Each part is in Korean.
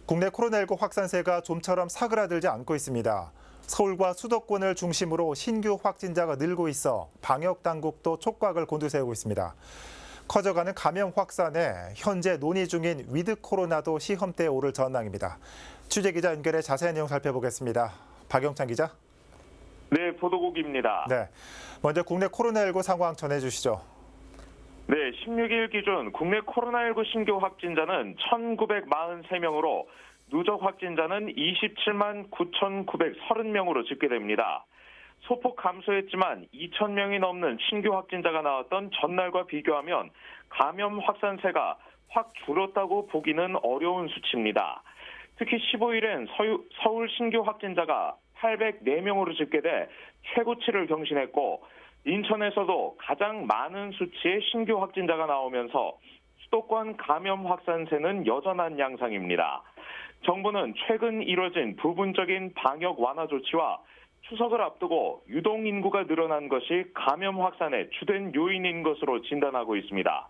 국내 코로나19 확산세가 좀처럼 사그라들지 않고 있습니다. 서울과 수도권을 중심으로 신규 확진자가 늘고 있어 방역 당국도 촉각을 곤두세우고 있습니다. 커져가는 감염 확산에 현재 논의 중인 위드 코로나도 시험대에 오를 전망입니다. 취재기자 연결해 자세한 내용 살펴보겠습니다. 박영찬 기자. 네, 보도국입니다. 네, 먼저 국내 코로나19 상황 전해주시죠. 네, 16일 기준 국내 코로나19 신규 확진자는 1,943명으로 누적 확진자는 27만 9,930명으로 집계됩니다. 소폭 감소했지만 2,000명이 넘는 신규 확진자가 나왔던 전날과 비교하면 감염 확산세가 확 줄었다고 보기는 어려운 수치입니다. 특히 15일엔 서울 신규 확진자가 804명으로 집계돼 최고치를 경신했고 인천에서도 가장 많은 수치의 신규 확진자가 나오면서 수도권 감염 확산세는 여전한 양상입니다. 정부는 최근 이뤄진 부분적인 방역 완화 조치와 추석을 앞두고 유동 인구가 늘어난 것이 감염 확산의 주된 요인인 것으로 진단하고 있습니다.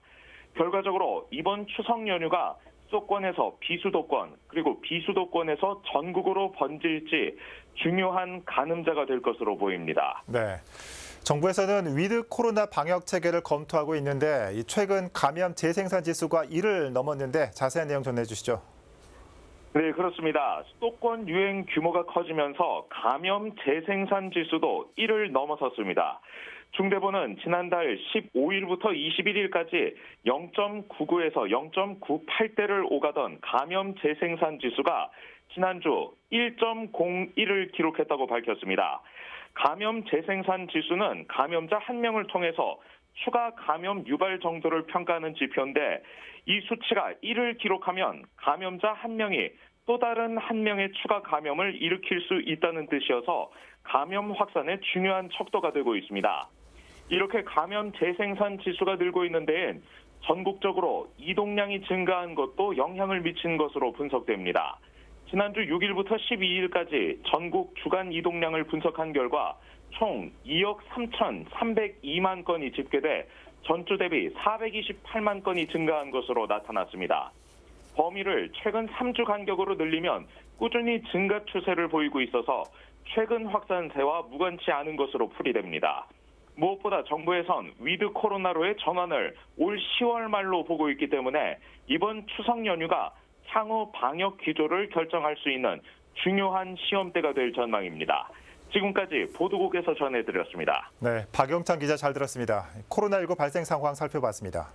결과적으로 이번 추석 연휴가 수도권에서 비수도권 그리고 비수도권에서 전국으로 번질지 중요한 가늠자가 될 것으로 보입니다. 네. 정부에서는 위드 코로나 방역 체계를 검토하고 있는데 최근 감염 재생산 지수가 1을 넘었는데 자세한 내용 전해주시죠. 네, 그렇습니다. 수도권 유행 규모가 커지면서 감염 재생산 지수도 1을 넘어섰습니다. 중대본은 지난달 15일부터 21일까지 0.99에서 0.98대를 오가던 감염 재생산 지수가 지난주 1.01을 기록했다고 밝혔습니다. 감염 재생산 지수는 감염자 1명을 통해서 추가 감염 유발 정도를 평가하는 지표인데 이 수치가 1을 기록하면 감염자 1명이 또 다른 1명의 추가 감염을 일으킬 수 있다는 뜻이어서 감염 확산의 중요한 척도가 되고 있습니다. 이렇게 감염 재생산 지수가 늘고 있는 데엔 전국적으로 이동량이 증가한 것도 영향을 미친 것으로 분석됩니다. 지난주 6일부터 12일까지 전국 주간 이동량을 분석한 결과 총 2억 3,302만 건이 집계돼 전주 대비 428만 건이 증가한 것으로 나타났습니다. 범위를 최근 3주 간격으로 늘리면 꾸준히 증가 추세를 보이고 있어서 최근 확산세와 무관치 않은 것으로 풀이됩니다. 무엇보다 정부에선 위드 코로나로의 전환을 올 10월 말로 보고 있기 때문에 이번 추석 연휴가 향후 방역 기조를 결정할 수 있는 중요한 시험대가 될 전망입니다. 지금까지 보도국에서 전해드렸습니다. 네, 박영찬 기자 잘 들었습니다. 코로나19 발생 상황 살펴봤습니다.